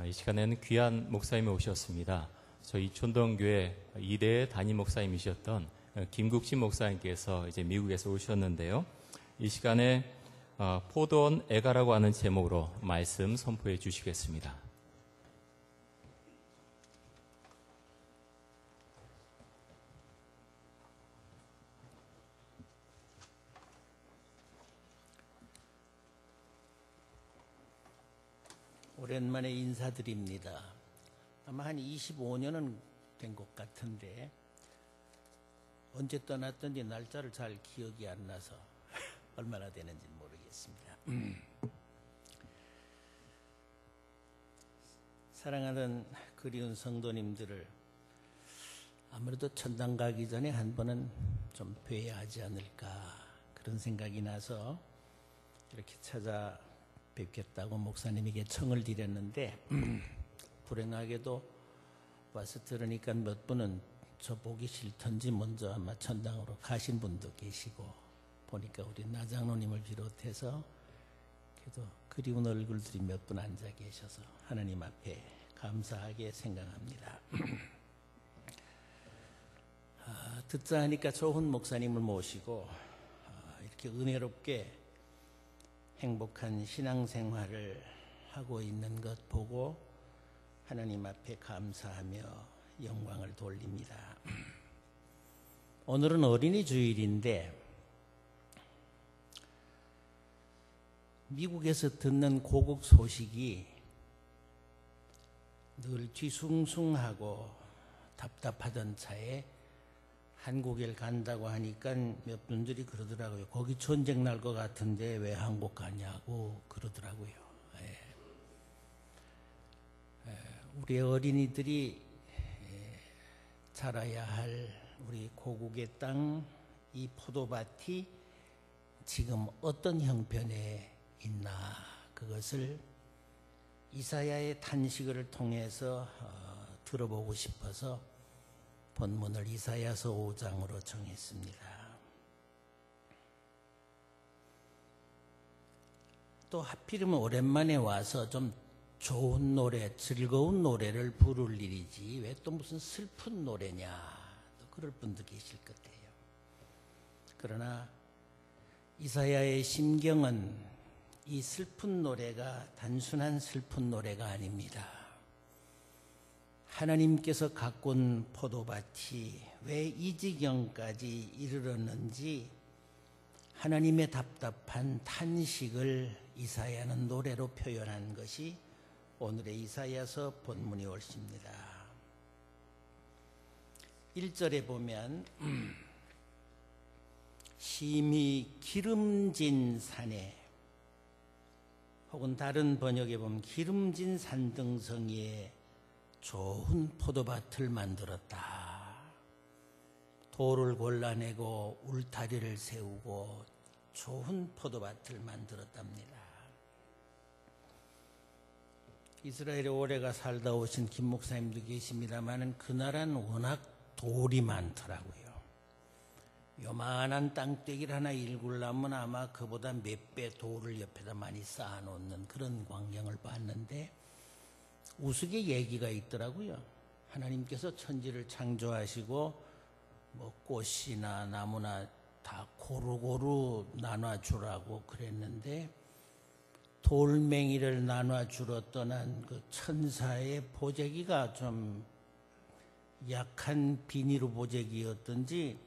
이 시간에는 귀한 목사님이 오셨습니다. 저희 촌동교회 2대 담임 목사님이셨던 김국신 목사님께서 이제 미국에서 오셨는데요. 이 시간에 포도원 애가라고 하는 제목으로 말씀 선포해 주시겠습니다. 오랜만에 인사드립니다. 아마 한 25년은 된 것 같은데 언제 떠났던지 날짜를 잘 기억이 안 나서 얼마나 되는지 모르겠습니다. 사랑하는 그리운 성도님들을 아무래도 천당 가기 전에 한 번은 좀 뵈야 하지 않을까 그런 생각이 나서 이렇게 찾아뵙겠다고 목사님에게 청을 드렸는데 불행하게도 와서 들으니까 몇 분은 저 보기 싫던지 먼저 아마 천당으로 가신 분도 계시고 보니까 우리 나장로님을 비롯해서 그래도 그리운 얼굴들이 몇 분 앉아 계셔서 하나님 앞에 감사하게 생각합니다. 듣자 하니까 좋은 목사님을 모시고 이렇게 은혜롭게 행복한 신앙생활을 하고 있는 것 보고 하나님 앞에 감사하며 영광을 돌립니다. 오늘은 어린이 주일인데 미국에서 듣는 고국 소식이 늘 뒤숭숭하고 답답하던 차에 한국에 간다고 하니까 몇 분들이 그러더라고요. 거기 전쟁 날 것 같은데 왜 한국 가냐고 그러더라고요. 우리 어린이들이 자라야 할 우리 고국의 땅, 이 포도밭이 지금 어떤 형편에 있나 그것을 이사야의 탄식을 통해서 들어보고 싶어서 본문을 이사야서 5장으로 정했습니다. 또 하필이면 오랜만에 와서 좀 좋은 노래, 즐거운 노래를 부를 일이지 왜 또 무슨 슬픈 노래냐 또 그럴 분도 계실 것 같아요. 그러나 이사야의 심경은 이 슬픈 노래가 단순한 슬픈 노래가 아닙니다. 하나님께서 가꾼 포도밭이 왜 이 지경까지 이르렀는지 하나님의 답답한 탄식을 이사야는 노래로 표현한 것이 오늘의 이사야서 본문이 옳습니다. 1절에 보면 심히 기름진 산에 혹은 다른 번역에 보면 기름진 산등성이에 좋은 포도밭을 만들었다. 돌을 골라내고 울타리를 세우고 좋은 포도밭을 만들었답니다. 이스라엘에 오래가 살다 오신 김 목사님도 계십니다만 그 나라는 워낙 돌이 많더라고요. 요만한 땅떼기를 하나 일구려면 아마 그보다 몇 배 돌을 옆에다 많이 쌓아놓는 그런 광경을 봤는데 우스개 얘기가 있더라고요. 하나님께서 천지를 창조하시고 뭐 꽃이나 나무나 다 고루고루 나눠주라고 그랬는데 돌멩이를 나눠주러 떠난 그 천사의 보재기가 좀 약한 비닐 보재기였던지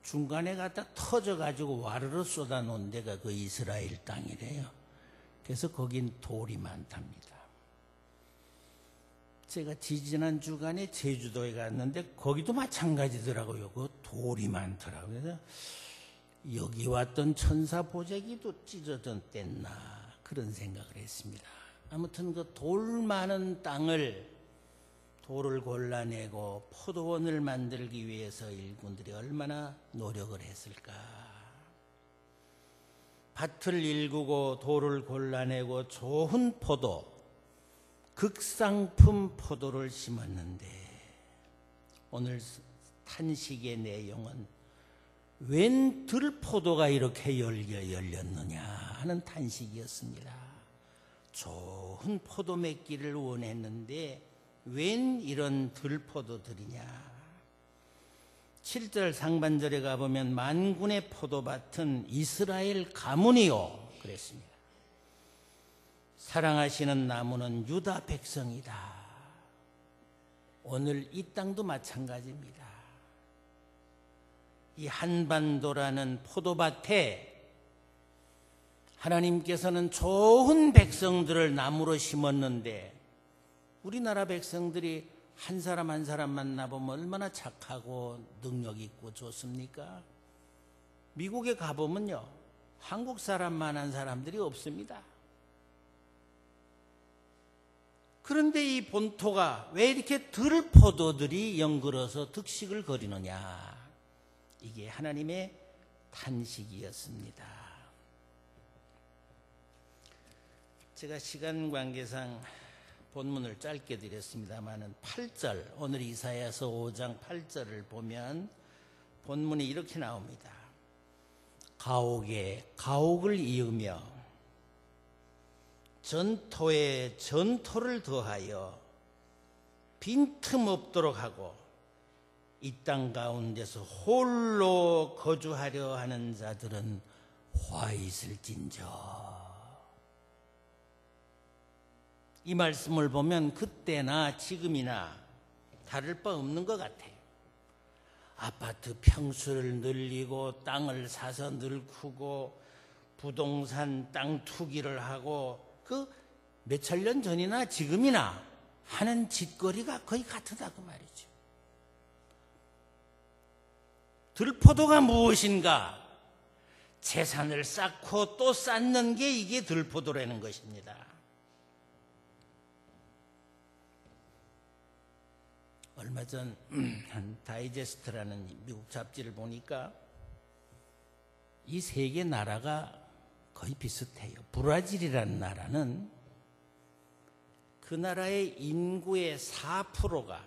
중간에 갖다 터져가지고 와르르 쏟아놓은 데가 그 이스라엘 땅이래요. 그래서 거긴 돌이 많답니다. 제가 지지난 주간에 제주도에 갔는데 거기도 마찬가지더라고요. 그 돌이 많더라고요. 그래서 여기 왔던 천사 보재기도 찢어졌댔나 그런 생각을 했습니다. 아무튼 그 돌 많은 땅을 돌을 골라내고 포도원을 만들기 위해서 일꾼들이 얼마나 노력을 했을까. 밭을 일구고 돌을 골라내고 좋은 포도, 극상품 포도를 심었는데 오늘 탄식의 내용은 웬 들포도가 이렇게 열렸느냐 하는 탄식이었습니다. 좋은 포도 맺기를 원했는데 웬 이런 들포도들이냐. 7절 상반절에 가보면 만군의 포도밭은 이스라엘 가문이요 그랬습니다. 사랑하시는 나무는 유다 백성이다. 오늘 이 땅도 마찬가지입니다. 이 한반도라는 포도밭에 하나님께서는 좋은 백성들을 나무로 심었는데 우리나라 백성들이 한 사람 한 사람 만나보면 얼마나 착하고 능력 있고 좋습니까? 미국에 가보면요, 한국 사람만한 사람들이 없습니다. 그런데 이 본토가 왜 이렇게 들포도들이 연걸어서 득식을 거리느냐. 이게 하나님의 탄식이었습니다. 제가 시간 관계상 본문을 짧게 드렸습니다마는 8절, 오늘 이사야서 5장 8절을 보면 본문이 이렇게 나옵니다. 가옥에 가옥을 이으며 전토에 전토를 더하여 빈틈없도록 하고 이 땅 가운데서 홀로 거주하려 하는 자들은 화 있을진저. 이 말씀을 보면 그때나 지금이나 다를 바 없는 것 같아요. 아파트 평수를 늘리고 땅을 사서 늘크고 부동산 땅 투기를 하고 그 몇천 년 전이나 지금이나 하는 짓거리가 거의 같다 그 말이죠. 들포도가 무엇인가? 재산을 쌓고 또 쌓는 게 이게 들포도라는 것입니다. 얼마 전 한 다이제스트라는 미국 잡지를 보니까 이 세 개 나라가 거의 비슷해요. 브라질이라는 나라는 그 나라의 인구의 4%가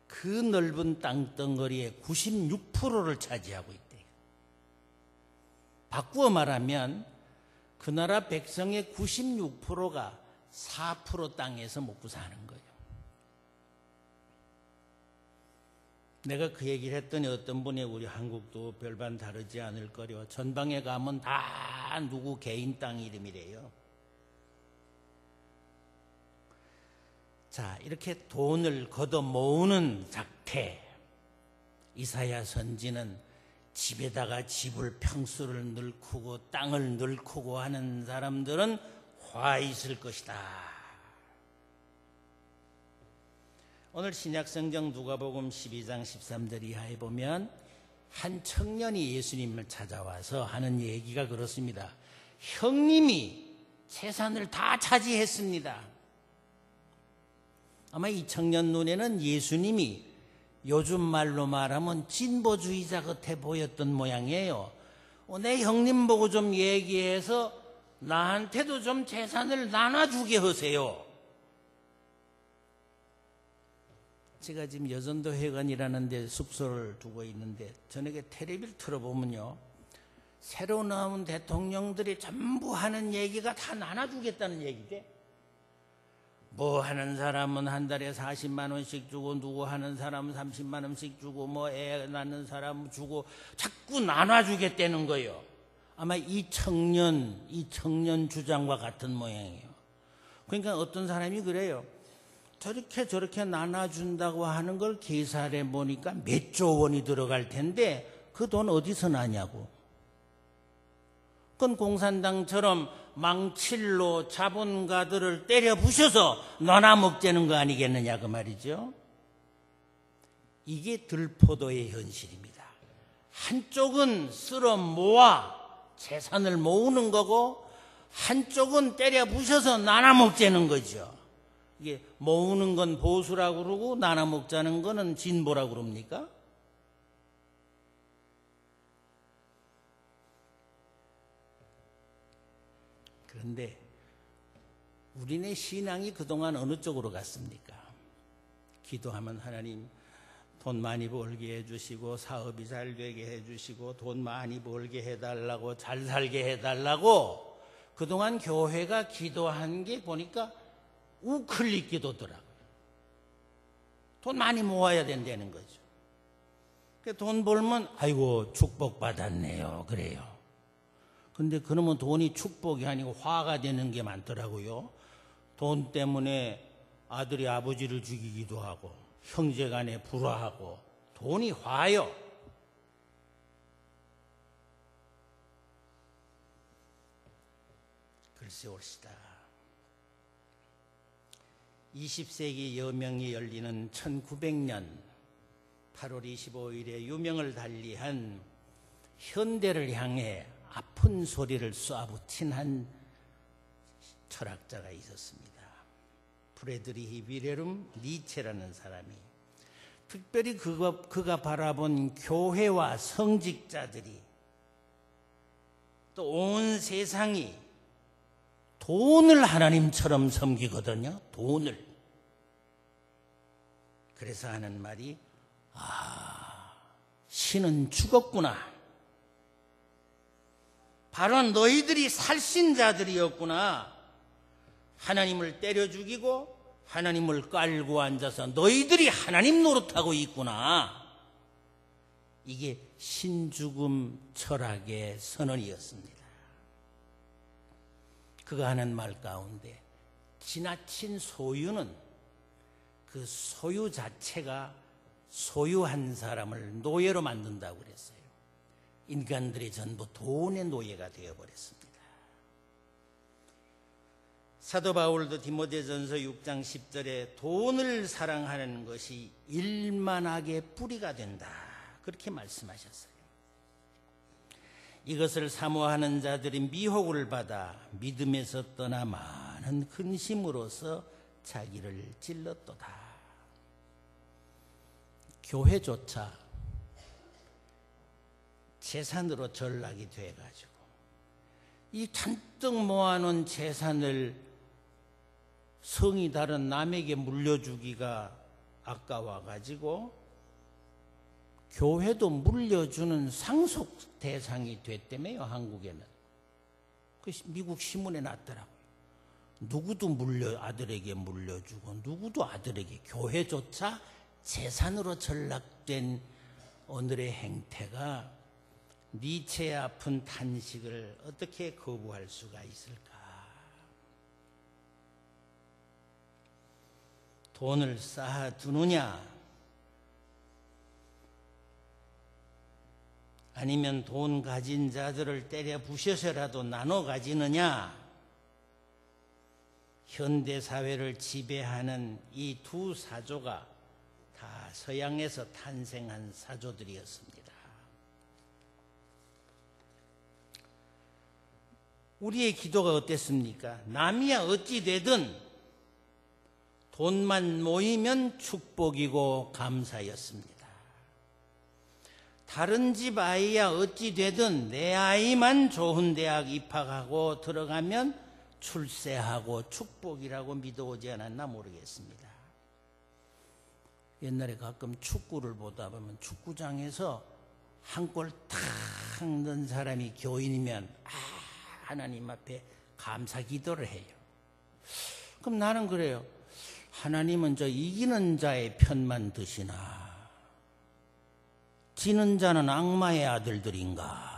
그 넓은 땅덩어리의 96%를 차지하고 있대요. 바꾸어 말하면 그 나라 백성의 96%가 4% 땅에서 먹고 사는 거예요. 내가 그 얘기를 했더니 어떤 분이 우리 한국도 별반 다르지 않을 거려. 전방에 가면 다 누구 개인 땅 이름이래요. 자, 이렇게 돈을 걷어 모으는 작태. 이사야 선지는 집에다가 집을 평수를 늘크고 땅을 늘크고 하는 사람들은 화 있을 것이다. 오늘 신약성경 누가복음 12장 13절 이하에 보면 한 청년이 예수님을 찾아와서 하는 얘기가 그렇습니다. 형님이 재산을 다 차지했습니다. 아마 이 청년 눈에는 예수님이 요즘 말로 말하면 진보주의자 같아 보였던 모양이에요. 내 형님 보고 좀 얘기해서 나한테도 좀 재산을 나눠주게 하세요. 제가 지금 여전도 회관이라는 데 숙소를 두고 있는데 저녁에 텔레비를 틀어보면요, 새로 나온 대통령들이 전부 하는 얘기가 다 나눠주겠다는 얘기대. 뭐 하는 사람은 한 달에 40만 원씩 주고, 누구 하는 사람은 30만 원씩 주고, 뭐 애 낳는 사람 주고, 자꾸 나눠주겠다는 거예요. 아마 이 청년 주장과 같은 모양이에요. 그러니까 어떤 사람이 그래요. 저렇게 나눠준다고 하는 걸 계산해 보니까 몇 조 원이 들어갈 텐데 그 돈 어디서 나냐고. 그건 공산당처럼 망칠로 자본가들을 때려 부셔서 너나 먹자는 거 아니겠느냐 그 말이죠. 이게 들포도의 현실입니다. 한쪽은 쓸어 모아 재산을 모으는 거고 한쪽은 때려 부셔서 나눠 먹자는 거죠. 이게 모으는 건 보수라고 그러고 나눠 먹자는 거는 진보라고 그럽니까? 그런데 우리네 신앙이 그동안 어느 쪽으로 갔습니까? 기도하면 하나님 돈 많이 벌게 해주시고 사업이 잘 되게 해주시고 돈 많이 벌게 해달라고 잘 살게 해달라고 그동안 교회가 기도한 게 보니까 우클릭 기도더라고요. 돈 많이 모아야 된다는 거죠. 돈 벌면 아이고 축복받았네요. 그래요. 근데 그러면 돈이 축복이 아니고 화가 되는 게 많더라고요. 돈 때문에 아들이 아버지를 죽이기도 하고 형제간에 불화하고 돈이 화요. 글쎄 옳시다. 20세기 여명이 열리는 1900년 8월 25일에 유명을 달리한 현대를 향해 아픈 소리를 쏴붙인 한 철학자가 있었습니다. 프레드리히 윌헬름 니체라는 사람이, 특별히 그가 바라본 교회와 성직자들이 또 온 세상이 돈을 하나님처럼 섬기거든요. 돈을. 그래서 하는 말이 신은 죽었구나. 바로 너희들이 살신자들이었구나. 하나님을 때려 죽이고 하나님을 깔고 앉아서 너희들이 하나님 노릇하고 있구나. 이게 신죽음 철학의 선언이었습니다. 그가 하는 말 가운데 지나친 소유는 그 소유 자체가 소유한 사람을 노예로 만든다고 그랬어요. 인간들이 전부 돈의 노예가 되어버렸습니다. 사도 바울도 디모데전서 6장 10절에 돈을 사랑하는 것이 일만하게 뿌리가 된다, 그렇게 말씀하셨어요. 이것을 사모하는 자들이 미혹을 받아 믿음에서 떠나 많은 근심으로서 자기를 찔렀도다. 교회조차 재산으로 전락이 돼가지고 이 잔뜩 모아놓은 재산을 성이 다른 남에게 물려주기가 아까워가지고 교회도 물려주는 상속 대상이 됐다며요. 한국에는. 그 미국 신문에 났더라고요. 누구도 아들에게 물려주고 누구도 아들에게, 교회조차 재산으로 전락된 오늘의 행태가 니체의 아픈 탄식을 어떻게 거부할 수가 있을까? 돈을 쌓아두느냐, 아니면 돈 가진 자들을 때려 부셔서라도 나눠 가지느냐, 현대사회를 지배하는 이 두 사조가 다 서양에서 탄생한 사조들이었습니다. 우리의 기도가 어땠습니까? 남이야 어찌 되든 돈만 모이면 축복이고 감사였습니다. 다른 집 아이야 어찌 되든 내 아이만 좋은 대학 입학하고 들어가면 출세하고 축복이라고 믿어오지 않았나 모르겠습니다. 옛날에 가끔 축구를 보다 보면 축구장에서 한 골 탁 넣은 사람이 교인이면 하나님 앞에 감사 기도를 해요. 그럼 나는 그래요. 하나님은 저 이기는 자의 편만 드시나 지는 자는 악마의 아들들인가?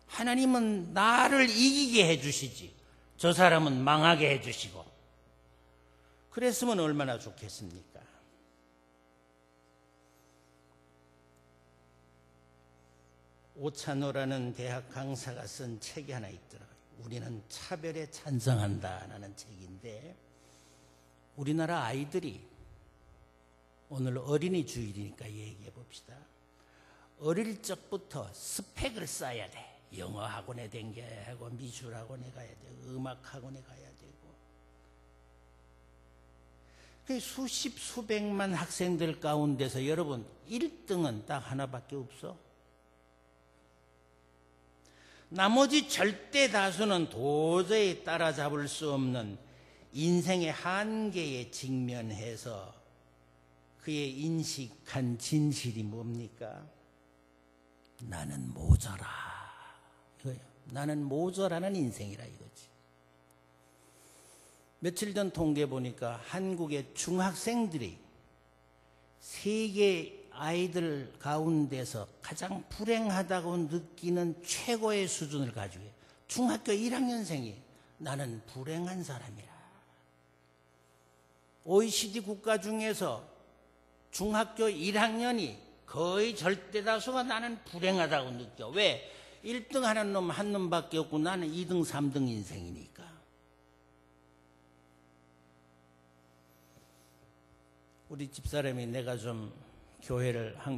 하나님은 나를 이기게 해주시지 저 사람은 망하게 해주시고, 그랬으면 얼마나 좋겠습니까? 오찬호라는 대학 강사가 쓴 책이 하나 있더라고요. 우리는 차별에 찬성한다라는 책인데, 우리나라 아이들이, 오늘 어린이 주일이니까 얘기해 봅시다. 어릴 적부터 스펙을 쌓아야 돼. 영어 학원에 댕겨야 하고 미술 학원에 가야 되고 음악 학원에 가야 되고. 그 수십 수백만 학생들 가운데서 여러분 1등은 딱 하나밖에 없어. 나머지 절대 다수는 도저히 따라잡을 수 없는 인생의 한계에 직면해서 그의 인식한 진실이 뭡니까? 나는 모자라. 이거예요. 나는 모자라는 인생이라 이거지. 며칠 전 통계 보니까 한국의 중학생들이 세계 아이들 가운데서 가장 불행하다고 느끼는 최고의 수준을 가지고 있어요. 중학교 1학년생이 나는 불행한 사람이라. OECD 국가 중에서 중학교 1학년이 거의 절대 다수가 나는 불행하다고 느껴. 왜? 1등 하는 놈 한 놈밖에 없고 나는 2등 3등 인생이니까. 우리 집사람이 내가 좀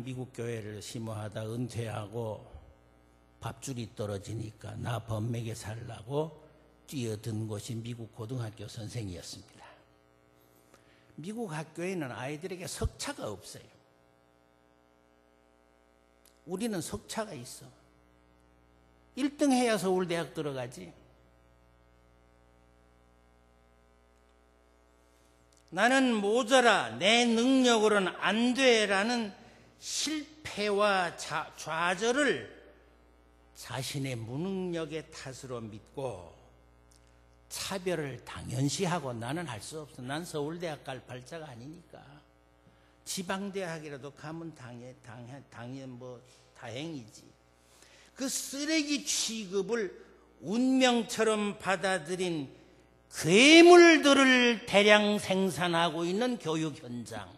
미국 교회를 심호하다 은퇴하고 밥줄이 떨어지니까 나 범맥에 살라고 뛰어든 곳이 미국 고등학교 선생이었습니다. 미국 학교에는 아이들에게 석차가 없어요. 우리는 석차가 있어. 1등 해야 서울대학 들어가지. 나는 모자라, 내 능력으로는 안 돼라는 실패와 좌절을 자신의 무능력의 탓으로 믿고 차별을 당연시하고 나는 할 수 없어. 난 서울대학 갈 발자가 아니니까. 지방대학이라도 가면 다행이지. 그 쓰레기 취급을 운명처럼 받아들인 괴물들을 대량 생산하고 있는 교육 현장.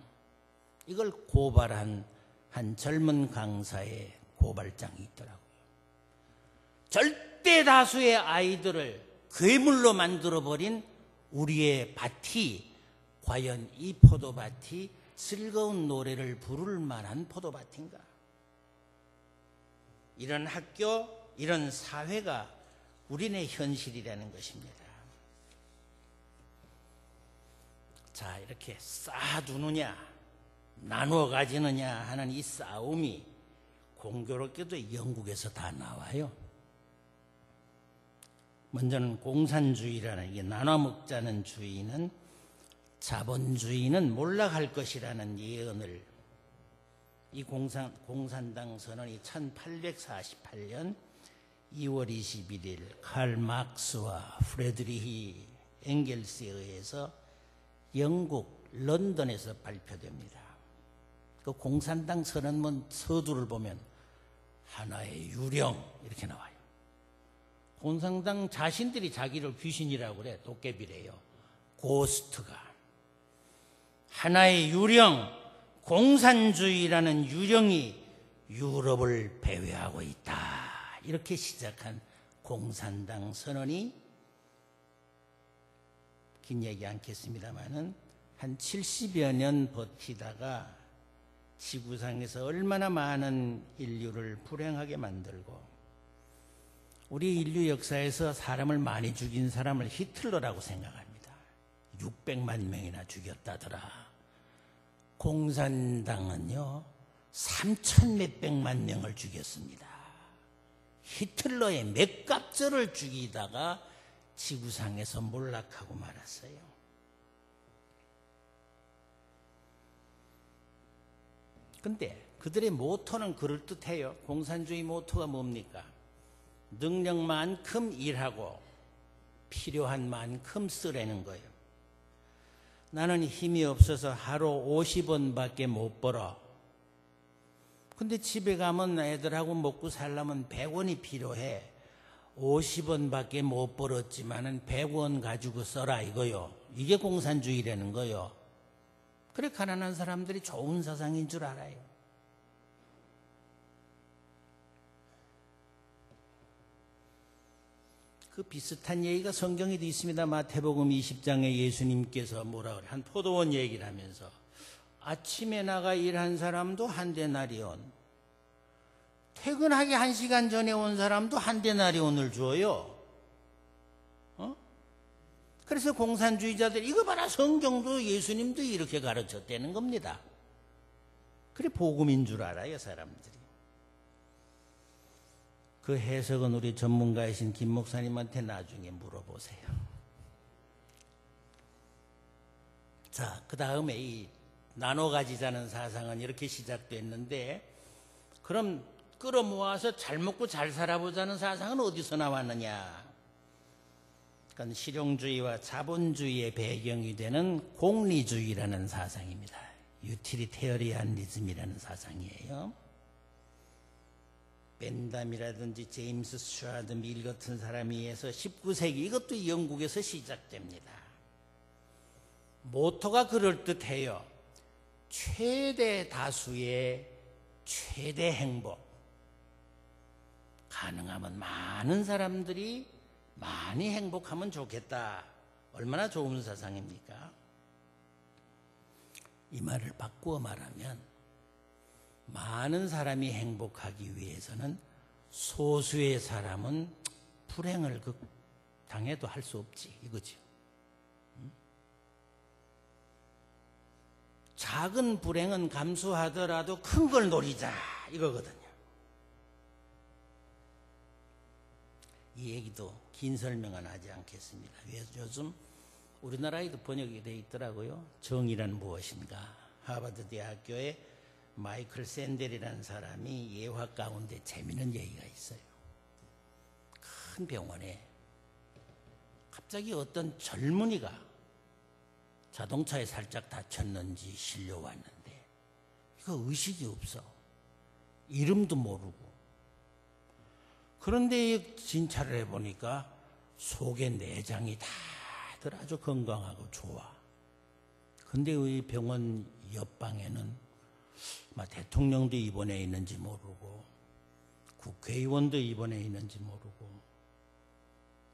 이걸 고발한 한 젊은 강사의 고발장이 있더라고요. 절대 다수의 아이들을 괴물로 만들어버린 우리의 밭이 과연 이 포도밭이 즐거운 노래를 부를 만한 포도밭인가? 이런 학교, 이런 사회가 우리네 현실이라는 것입니다. 자, 이렇게 쌓아두느냐, 나누어 가지느냐 하는 이 싸움이 공교롭게도 영국에서 다 나와요. 먼저는 공산주의라는, 이게 나눠 먹자는 주의는 자본주의는 몰락할 것이라는 예언을, 이 공산당 선언이 1848년 2월 21일 칼 막스와 프레드리히 엥겔스에 의해서 영국 런던에서 발표됩니다. 그 공산당 선언문 서두를 보면 하나의 유령 이렇게 나와요. 공산당 자신들이 자기를 귀신이라고 그래. 도깨비래요. 고스트가. 하나의 유령, 공산주의라는 유령이 유럽을 배회하고 있다. 이렇게 시작한 공산당 선언이, 긴 얘기 않겠습니다만은 한 70여 년 버티다가 지구상에서 얼마나 많은 인류를 불행하게 만들고, 우리 인류 역사에서 사람을 많이 죽인 사람을 히틀러라고 생각합니다. 600만 명이나 죽였다더라. 공산당은요 3천 몇백만 명을 죽였습니다. 히틀러의 맥값절을 죽이다가 지구상에서 몰락하고 말았어요. 근데 그들의 모토는 그럴듯해요. 공산주의 모토가 뭡니까? 능력만큼 일하고 필요한 만큼 쓰라는 거예요. 나는 힘이 없어서 하루 50원밖에 못 벌어. 근데 집에 가면 애들하고 먹고 살려면 100원이 필요해. 50원밖에 못 벌었지만은 100원 가지고 써라 이거요. 이게 공산주의라는 거요. 그래 가난한 사람들이 좋은 사상인 줄 알아요. 그 비슷한 얘기가 성경에도 있습니다. 마태복음 20장에 예수님께서 뭐라 그래? 한 포도원 얘기를 하면서 아침에 나가 일한 사람도 한 데나리온, 퇴근하기 1시간 전에 온 사람도 한 데나리온을 줘요. 그래서 공산주의자들 이거 봐라, 성경도 예수님도 이렇게 가르쳤다는 겁니다. 그래 복음인 줄 알아요 사람들이. 그 해석은 우리 전문가이신 김 목사님한테 나중에 물어보세요. 자, 그 다음에 이 나눠 가지자는 사상은 이렇게 시작됐는데, 그럼 끌어모아서 잘 먹고 잘 살아보자는 사상은 어디서 나왔느냐? 그건 실용주의와 자본주의의 배경이 되는 공리주의라는 사상입니다. 유틸리테리안리즘이라는 사상이에요. 벤담이라든지 제임스 스튜어트 밀 같은 사람에 의해서 19세기 이것도 영국에서 시작됩니다. 모토가 그럴듯해요. 최대 다수의 최대 행복. 가능하면 많은 사람들이 많이 행복하면 좋겠다. 얼마나 좋은 사상입니까? 이 말을 바꾸어 말하면 많은 사람이 행복하기 위해서는 소수의 사람은 불행을 당해도 할 수 없지 이거죠. 작은 불행은 감수하더라도 큰 걸 노리자 이거거든요. 이 얘기도 긴 설명은 하지 않겠습니다. 요즘 우리나라에도 번역이 되어 있더라고요. 정의란 무엇인가. 하버드 대학교에 마이클 샌델이라는 사람이 예화 가운데 재미있는 얘기가 있어요. 큰 병원에 갑자기 어떤 젊은이가 자동차에 살짝 다쳤는지 실려왔는데 이거 의식이 없어. 이름도 모르고. 그런데 진찰을 해보니까 속에 내장이 다들 아주 건강하고 좋아. 근데 이 병원 옆방에는 대통령도 입원해 있는지 모르고 국회의원도 입원해 있는지 모르고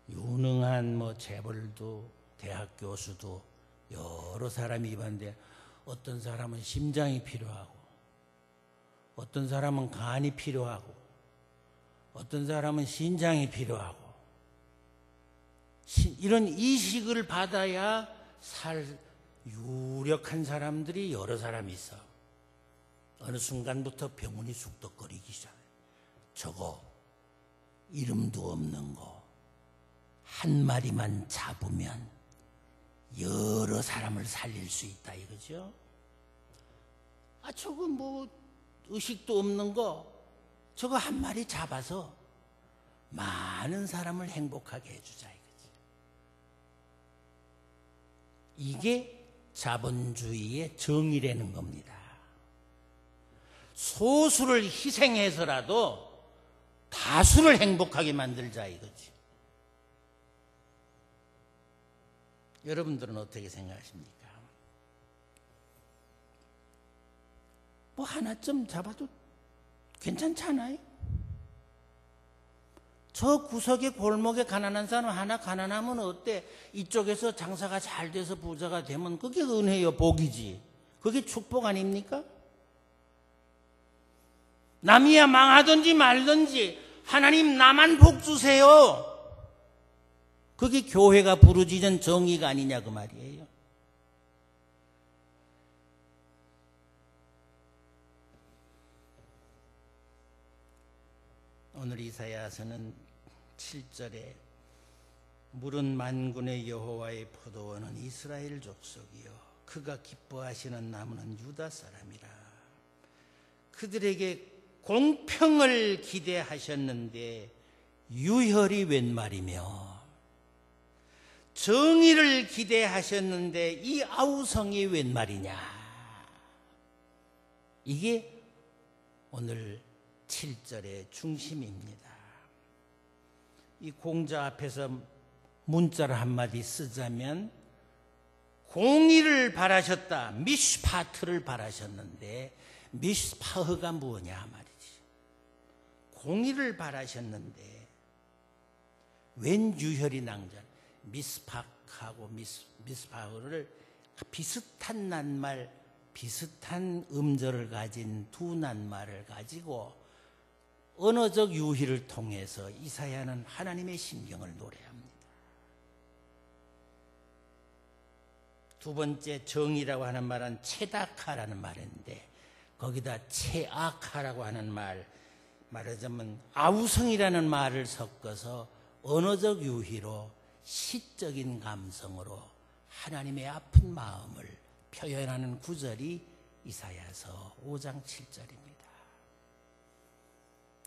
유능한 재벌도 대학 교수도 여러 사람이 입원한데 어떤 사람은 심장이 필요하고 어떤 사람은 간이 필요하고 어떤 사람은 신장이 필요하고 이런 이식을 받아야 살 유력한 사람들이 여러 사람이 있어. 어느 순간부터 병원이 쑥덕거리기 시작해. 저거 이름도 없는 거 한 마리만 잡으면 여러 사람을 살릴 수 있다 이거죠. 저거 의식도 없는 거 저거 한 마리 잡아서 많은 사람을 행복하게 해주자 이거지. 이게 자본주의의 정의라는 겁니다. 소수를 희생해서라도 다수를 행복하게 만들자 이거지. 여러분들은 어떻게 생각하십니까? 하나쯤 잡아도 괜찮잖아요. 저 구석에 골목에 가난한 사람 하나 가난하면 어때? 이쪽에서 장사가 잘 돼서 부자가 되면 그게 은혜요, 복이지. 그게 축복 아닙니까? 남이야 망하든지 말든지 하나님 나만 복 주세요. 그게 교회가 부르짖은 정의가 아니냐 그 말이에요. 오늘 이사야서는 7절에 물은 만군의 여호와의 포도원은 이스라엘 족속이요 그가 기뻐하시는 나무는 유다 사람이라. 그들에게 공평을 기대하셨는데 유혈이 웬 말이며 정의를 기대하셨는데 이 아우성이 웬 말이냐. 이게 오늘 7절의 중심입니다. 이 공자 앞에서 문자를 한마디 쓰자면 공의를 바라셨다. 미슈파트를 바라셨는데 미슈파흐가 뭐냐 말이지. 공의를 바라셨는데 웬 유혈이 낭자. 미스팍하고 미스파흐를 비슷한 낱말 비슷한 음절을 가진 두 낱말을 가지고 언어적 유희를 통해서 이사야는 하나님의 심경을 노래합니다. 두 번째 정의라고 하는 말은 체다카라는 말인데 거기다 체아카라고 하는 말하자면 아우성이라는 말을 섞어서 언어적 유희로 시적인 감성으로 하나님의 아픈 마음을 표현하는 구절이 이사야서 5장 7절입니다.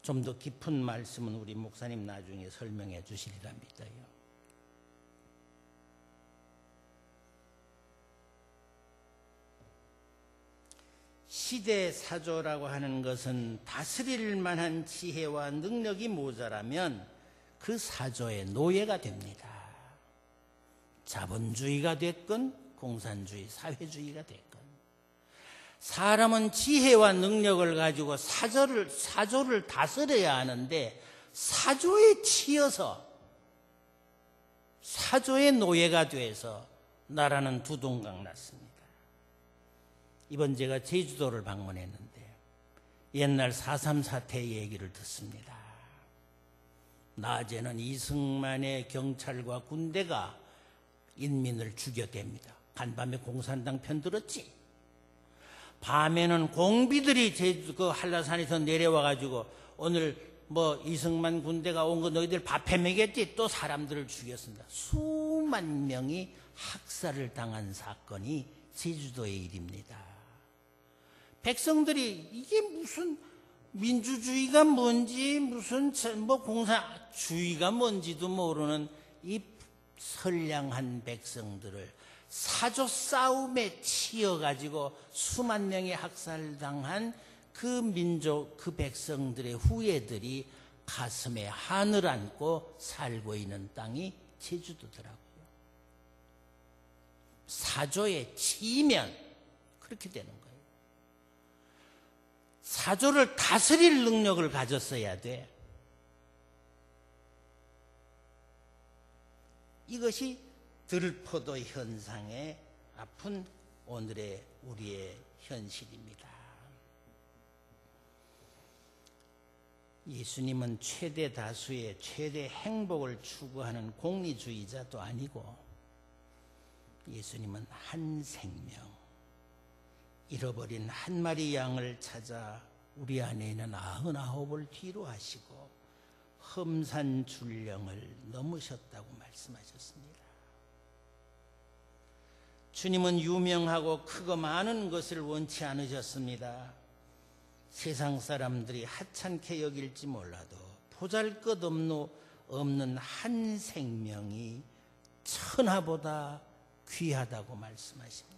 좀 더 깊은 말씀은 우리 목사님 나중에 설명해 주시리라 믿어요. 시대 사조라고 하는 것은 다스릴 만한 지혜와 능력이 모자라면 그 사조의 노예가 됩니다. 자본주의가 됐건 공산주의, 사회주의가 됐건 사람은 지혜와 능력을 가지고 사조를 다스려야 하는데 사조에 치여서 사조의 노예가 돼서 나라는 두동강 났습니다. 이번 제가 제주도를 방문했는데 옛날 4.3 사태 얘기를 듣습니다. 낮에는 이승만의 경찰과 군대가 인민을 죽여댑니다. 간밤에 공산당 편 들었지. 밤에는 공비들이 제주 한라산에서 내려와가지고 오늘 이승만 군대가 온 거 너희들 밥해 먹였지? 또 사람들을 죽였습니다. 수만 명이 학살을 당한 사건이 제주도의 일입니다. 백성들이 이게 무슨 민주주의가 뭔지 무슨 공산주의가 뭔지도 모르는 이 선량한 백성들을 사조 싸움에 치여가지고 수만 명이 학살당한 그 민족, 그 백성들의 후예들이 가슴에 한을 안고 살고 있는 땅이 제주도더라고요. 사조에 치이면 그렇게 되는 거예요. 사조를 다스릴 능력을 가졌어야 돼. 이것이 들포도 현상의 아픈 오늘의 우리의 현실입니다. 예수님은 최대 다수의 최대 행복을 추구하는 공리주의자도 아니고 예수님은 한 생명, 잃어버린 한 마리 양을 찾아 우리 안에 있는 99을 뒤로 하시고 험산줄령을 넘으셨다고 말씀하셨습니다. 주님은 유명하고 크고 많은 것을 원치 않으셨습니다. 세상 사람들이 하찮게 여길지 몰라도 보잘것없는 한 생명이 천하보다 귀하다고 말씀하십니다.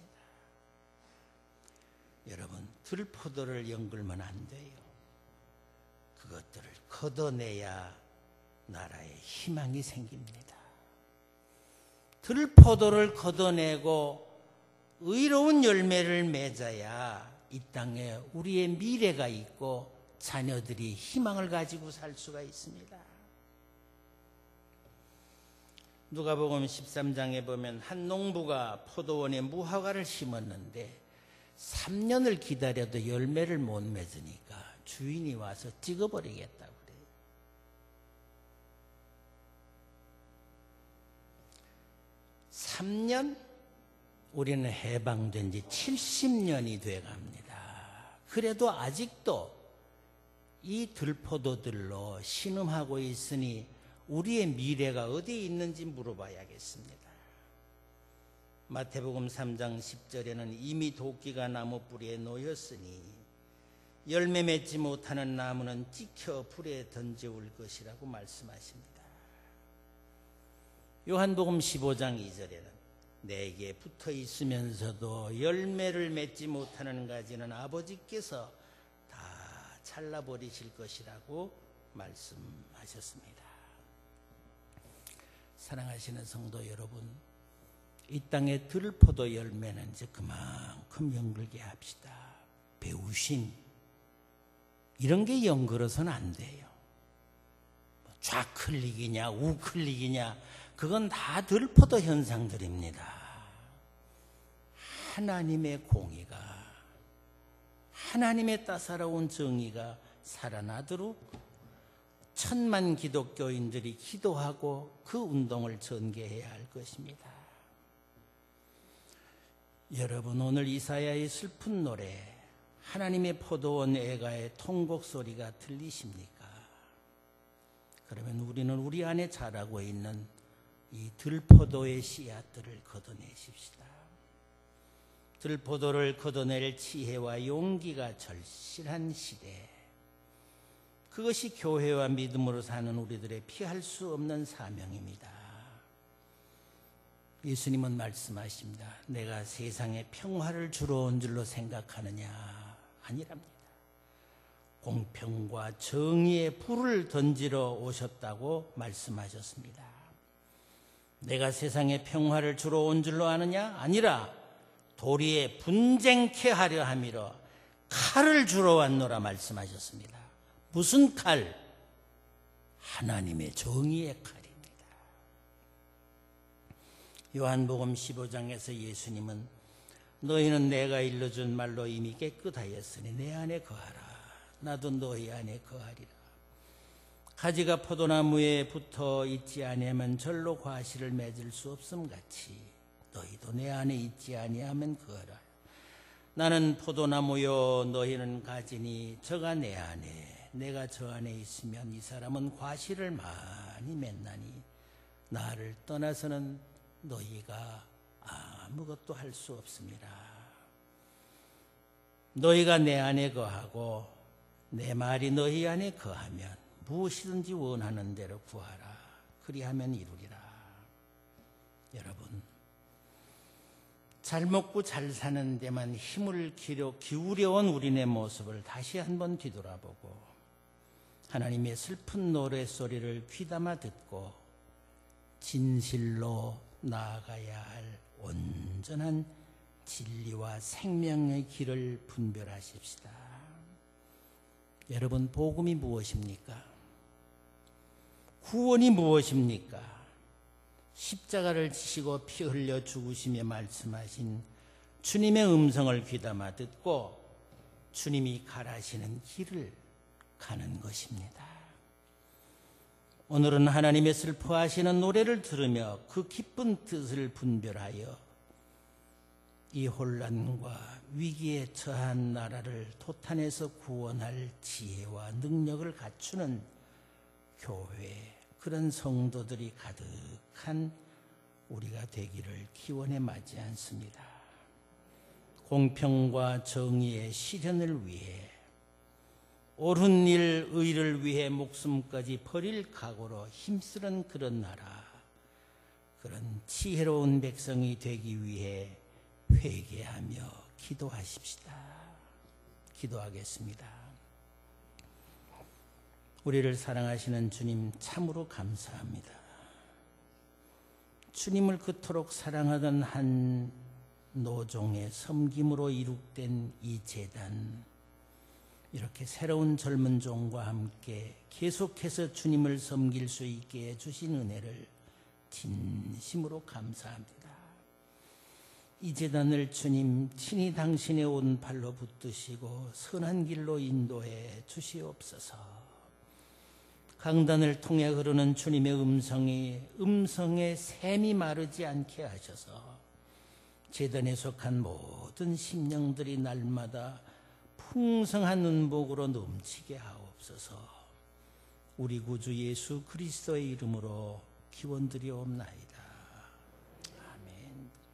여러분, 들포도를 연글면 안 돼요. 그것들을 걷어내야 나라에 희망이 생깁니다. 들포도를 걷어내고 의로운 열매를 맺어야 이 땅에 우리의 미래가 있고 자녀들이 희망을 가지고 살 수가 있습니다. 누가복음 13장에 보면 한 농부가 포도원에 무화과를 심었는데 3년을 기다려도 열매를 못 맺으니까 주인이 와서 찍어버리겠다고 그래요. (3년) 우리는 해방된 지 70년이 돼갑니다. 그래도 아직도 이 들포도들로 신음하고 있으니 우리의 미래가 어디에 있는지 물어봐야겠습니다. 마태복음 3장 10절에는 이미 도끼가 나무 뿌리에 놓였으니 열매 맺지 못하는 나무는 찍혀 불에 던져올 것이라고 말씀하십니다. 요한복음 15장 2절에는 내게 붙어 있으면서도 열매를 맺지 못하는 가지는 아버지께서 다 잘라버리실 것이라고 말씀하셨습니다. 사랑하시는 성도 여러분, 이 땅의 들포도 열매는 이제 그만큼 연글게 합시다. 배우심 이런 게 연글어서는 안 돼요. 좌클릭이냐 우클릭이냐 그건 다 들포도 현상들입니다. 하나님의 공의가, 하나님의 따사로운 정의가 살아나도록 1000만 기독교인들이 기도하고 그 운동을 전개해야 할 것입니다. 여러분, 오늘 이사야의 슬픈 노래, 하나님의 포도원 애가의 통곡 소리가 들리십니까? 그러면 우리는 우리 안에 자라고 있는 이 들포도의 씨앗들을 걷어내십시다. 들포도를 걷어낼 지혜와 용기가 절실한 시대, 그것이 교회와 믿음으로 사는 우리들의 피할 수 없는 사명입니다. 예수님은 말씀하십니다. 내가 세상에 평화를 주러 온 줄로 생각하느냐? 아니랍니다. 공평과 정의의 불을 던지러 오셨다고 말씀하셨습니다. 내가 세상에 평화를 주러 온 줄로 아느냐? 아니라 도리에 분쟁케 하려 함이러 칼을 주러 왔노라 말씀하셨습니다. 무슨 칼? 하나님의 정의의 칼입니다. 요한복음 15장에서 예수님은 너희는 내가 일러준 말로 이미 깨끗하였으니 내 안에 거하라. 나도 너희 안에 거하리라. 가지가 포도나무에 붙어 있지 아니하면 절로 과실을 맺을 수 없음 같이 너희도 내 안에 있지 아니하면 거하라. 나는 포도나무요 너희는 가지니 저가 내 안에 내가 저 안에 있으면 이 사람은 과실을 많이 맺나니 나를 떠나서는 너희가 아무것도 할 수 없습니다. 너희가 내 안에 거하고 내 말이 너희 안에 거하면 무엇이든지 원하는 대로 구하라. 그리하면 이루리라. 여러분, 잘 먹고 잘 사는 데만 힘을 기울여온 우리네 모습을 다시 한번 뒤돌아보고 하나님의 슬픈 노랫소리를 귀담아 듣고 진실로 나아가야 할 온전한 진리와 생명의 길을 분별하십시다. 여러분, 복음이 무엇입니까? 구원이 무엇입니까? 십자가를 지시고 피 흘려 죽으시며 말씀하신 주님의 음성을 귀담아 듣고 주님이 가라시는 길을 가는 것입니다. 오늘은 하나님의 슬퍼하시는 노래를 들으며 그 기쁜 뜻을 분별하여 이 혼란과 위기에 처한 나라를 도탄에서 구원할 지혜와 능력을 갖추는 교회, 그런 성도들이 가득한 우리가 되기를 기원해 마지 않습니다. 공평과 정의의 실현을 위해 옳은 일, 의를 위해 목숨까지 버릴 각오로 힘쓰는 그런 나라, 그런 지혜로운 백성이 되기 위해 회개하며 기도하십시다. 기도하겠습니다. 우리를 사랑하시는 주님 참으로 감사합니다. 주님을 그토록 사랑하던 한 노종의 섬김으로 이룩된 이 제단, 이렇게 새로운 젊은 종과 함께 계속해서 주님을 섬길 수 있게 해주신 은혜를 진심으로 감사합니다. 이 제단을 주님 친히 당신의 오른팔로 붙드시고 선한 길로 인도해 주시옵소서. 강단을 통해 흐르는 주님의 음성에 샘이 마르지 않게 하셔서 제단에 속한 모든 심령들이 날마다 풍성한 은복으로 넘치게 하옵소서. 우리 구주 예수 그리스도의 이름으로 기원드리옵나이다.